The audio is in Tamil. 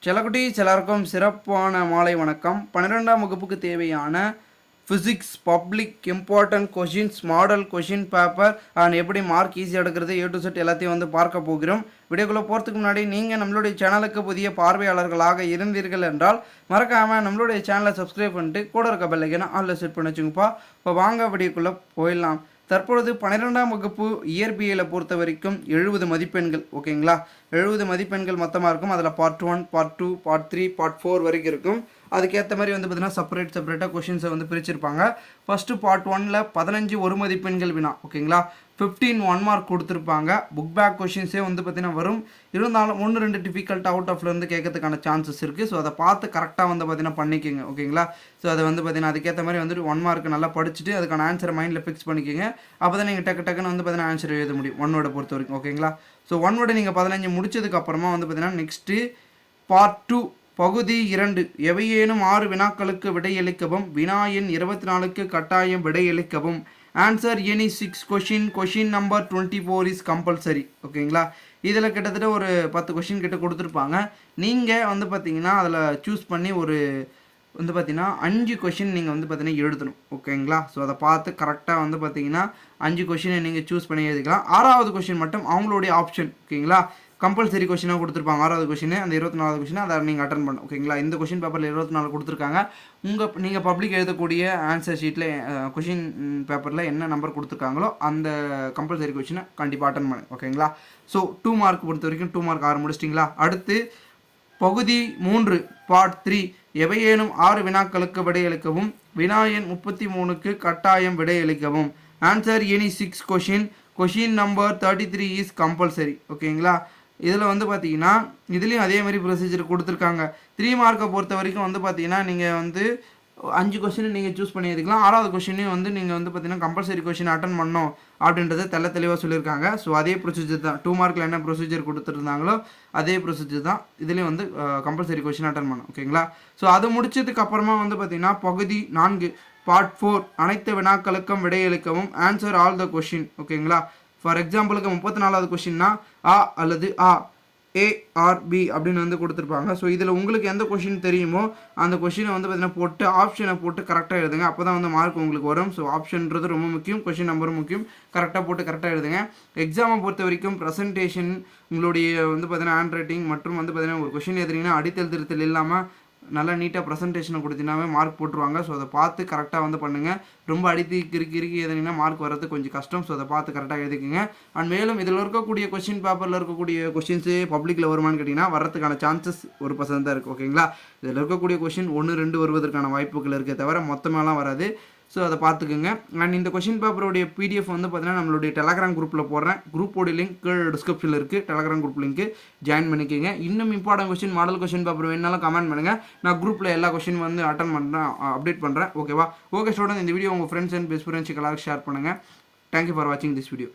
செல்லக்குட்டீஸ் எல்லாருக்கும் சிறப்பான மாலை வணக்கம். 12ஆம் வகுப்புக்கு தேவையான physics public important questions model question paper and எப்படி மார்க் ஈஸியாக எடுக்கிறது A to Z எல்லாத்தையும் வந்து பார்க்க போகிறோம். வீடியோக்குள்ளே போகிறதுக்கு முன்னாடி நீங்கள் நம்மளுடைய சேனலுக்கு புதிய பார்வையாளர்களாக இருந்தீர்கள் என்றால் மறக்காமல் நம்மளுடைய சேனலை சப்ஸ்கிரைப் பண்ணிட்டு கூட இருக்க பெல் ஐக்கானை ஆல்ல செட் பண்ணி வச்சுங்கப்பா. இப்போ வாங்க வீடியோக்குள்ளே போயிடலாம். தற்பொழுது 12ஆம் வகுப்பு இயற்பியலை பொறுத்த வரைக்கும் 70 மதிப்பெண்கள். ஓகேங்களா, 70 மதிப்பெண்கள் மொத்தமாக இருக்கும். அதில் பார்ட் 1, பார்ட் 2, பார்ட் 3, பார்ட் 4 வரைக்கும் இருக்கும். அதுக்கேற்ற மாதிரி வந்து பார்த்தீங்கன்னா செப்பரேட்டாக கொஷின்ஸை வந்து பிரிச்சிருப்பாங்க. ஃபஸ்ட்டு பார்ட் 1ல் 15 ஒரு மதிப்பெண்கள் வினா. ஓகேங்களா, 15 1 மார்க் கொடுத்துருப்பாங்க. புக் பேக் கொஷின்ஸே வந்து பார்த்தீங்கன்னா வரும். இருந்தாலும் 1-2 டிஃபிகல்ட் அவுட் ஆஃப்லேருந்து கேட்கறதுக்கான சான்சஸ் இருக்குது. ஸோ அதை பார்த்து கரெக்டாக வந்து பார்த்தீங்கன்னா பண்ணிக்கோங்க. ஓகேங்களா, ஸோ அதை வந்து பார்த்தீங்கன்னா அதுக்கேற்ற மாதிரி வந்துட்டு 1 மார்க் நல்லா படிச்சுட்டு அதுக்கான ஆன்சரை மைண்டில் ஃபிக்ஸ் பண்ணிக்கோங்க. அப்போ தான் நீங்கள் டக்குன்னு வந்து பார்த்தீங்கன்னா ஆன்சர் எழுத முடியும் 1 வேர்டை பொறுத்த வரைக்கும். ஓகேங்களா, ஸோ 1 வேர்டை நீங்கள் 15 முடிச்சதுக்கப்புறமா வந்து பார்த்தீங்கன்னா நெக்ஸ்ட்டு பார்ட் 2 பகுதி 2 எவையேனும் 6 வினாக்களுக்கு விடையளிக்கவும். வினா எண் 24க்கு கட்டாயம் விடையளிக்கவும். Answer any 6 question number 24 is compulsory. ஓகேங்களா, இதில் கிட்டத்தட்ட ஒரு 10 கொஷின் கிட்ட கொடுத்துருப்பாங்க. நீங்கள் வந்து பார்த்தீங்கன்னா அதில் சூஸ் பண்ணி ஒரு வந்து பார்த்தீங்கன்னா 5 கொஷின் நீங்கள் வந்து பார்த்தீங்கன்னா எழுதணும். ஓகேங்களா, ஸோ அதை பார்த்து கரெக்டாக வந்து பார்த்தீங்கன்னா 5 கொஷினை நீங்கள் சூஸ் பண்ணி எழுதிக்கலாம். 6வது கொஷின் மட்டும் அவங்களுடைய ஆப்ஷன். ஓகேங்களா, கம்பல்சரி கொஷினாக கொடுத்துருப்பாங்க 6வது கொஷின். அந்த 24வது கொஷின் அதை நீங்கள் அட்டன் பண்ணணும். ஓகேங்களா, இந்த கொஷின் பேப்பரில் 24 கொடுத்துருக்காங்க. நீங்கள் பப்ளிக் எழுதக்கூடிய ஆன்சர் ஷீட்டில் கொஷின் பேப்பரில் என்ன நம்பர் கொடுத்துருக்காங்களோ அந்த கம்பல்சரி கொஷினை கண்டிப்பாக அட்டன் பண்ணு. ஓகேங்களா, ஸோ 2 மார்க் பொறுத்த வரைக்கும் 2 மார்க் 6 முடிச்சிட்டிங்களா. அடுத்து பகுதி 3 பார்ட் 3 எவையேனும் 6 வினாக்களுக்கு விடையளிக்கவும். வினா எண் 33க்கு கட்டாயம் விடையளிக்கவும். Answer any 6 question number 33 is compulsory. ஓகேங்களா, இதில் வந்து பார்த்தீங்கன்னா இதுலேயும் அதே மாதிரி ப்ரொசீஜர் கொடுத்துருக்காங்க. 3 மார்க்கை பொறுத்த வரைக்கும் வந்து பார்த்தீங்கன்னா நீங்கள் வந்து 5 கொஷின் நீங்கள் சூஸ் பண்ணி எடுக்கலாம். 6வது கொஷினையும் வந்து நீங்கள் வந்து பார்த்தீங்கன்னா கம்பல்சரி கொஷின் அட்டன் பண்ணணும் அப்படின்றத தெளிவாக சொல்லியிருக்காங்க. ஸோ அதே ப்ரொசீஜர் தான். 2 மார்க்கில் என்ன ப்ரொசீஜர் கொடுத்துருந்தாங்களோ அதே ப்ரொசீஜர் தான் இதுலேயும் வந்து கம்பல்சரி கொஷின் அட்டன் பண்ணணும். ஓகேங்களா, ஸோ அது முடிச்சதுக்கு அப்புறமா வந்து பார்த்தீங்கன்னா பகுதி 4 பார்ட் 4 அனைத்து வினாக்களுக்கும் விடையளிக்கவும். Answer all the question. ஓகேங்களா, ஃபார் எக்ஸாம்பிளுக்கு 34வது கொஷின்னா ஆ அல்லது ஏ ஆர் பி அப்படின்னு வந்து கொடுத்துருப்பாங்க. ஸோ இதில் உங்களுக்கு எந்த கொஷின் தெரியுமோ அந்த கொஷினை வந்து பார்த்தீங்கன்னா போட்டு ஆப்ஷனை போட்டு கரெக்டாக எழுதுங்க. அப்போ தான் வந்து மார்க் உங்களுக்கு வரும். ஸோ ஆப்ஷன்றது ரொம்ப முக்கியம், கொஷின் நம்பரும் முக்கியம். கரெக்டாக போட்டு கரெக்டாக எழுதுங்க. எக்ஸாமை பொறுத்த வரைக்கும் ப்ரெசன்டேஷன் உங்களுடைய வந்து பார்த்தீங்கன்னா ஹேண்ட் ரைட்டிங் மற்றும் வந்து பார்த்தீங்கன்னா ஒரு கொஷின் எழுதுறீங்கன்னா அடித்தல் திருத்தல் இல்லாமல் நல்லா நீட்டாக ப்ரெசன்டேஷனை கொடுத்தீங்கன்னாவே மார்க் போட்டுருவாங்க. ஸோ அதை பார்த்து கரெக்டாக வந்து பண்ணுங்கள். ரொம்ப அடித்து கிறுக்கி எழுதுனீங்கன்னா மார்க் வரது கொஞ்சம் கஷ்டம். ஸோ அதை பார்த்து கரெக்டாக எழுதிக்கங்க. அண்ட் மேலும் இதில் இருக்கக்கூடிய கொஸ்டின் பேப்பரில் இருக்கக்கூடிய கொஸ்டின்ஸு பப்ளிக்கில் வருமானு கேட்டிங்கன்னா வரதுக்கான சான்சஸ் 1% தான் இருக்குது. ஓகேங்களா, இதில் இருக்கக்கூடிய கொஸ்டின் 1-2 வருவதற்கான வாய்ப்புகள் இருக்கே தவிர மொத்தமாலாம் வராது. ஸோ அதை பார்த்துக்குங்க. அண்ட் இந்த கொஷின் பேப்பருடைய PDF வந்து பார்த்தீங்கன்னா நம்மளுடைய டெலகிராம் குரூப்பில் போடுறேன். குரூப்போடைய லிங்க் கீழே டிஸ்கிரிப்ஷனில் இருக்குது. டெலகிராம் குரூப் லிங்க்கு ஜாயின் பண்ணிக்கோங்க. இன்னும் important question model question paper வேணாலும் கமெண்ட் பண்ணுங்கள். நான் குரூப்பில் எல்லா கொஸ்டின் வந்து அட்டன் பண்ணுறேன், அப்டேட் பண்ணுறேன். ஓகேவா, ஓகே ஸ்டூடெண்ட், இந்த வீடியோ உங்கள் ஃப்ரெண்ட்ஸ் அண்ட் பெஸ்ட் ஃப்ரெண்ட்ஸுக்கு எல்லாருக்கும் ஷேர் பண்ணுங்கள். தேங்க்யூ ஃபார் வாட்சிங் திஸ் வீடியோ.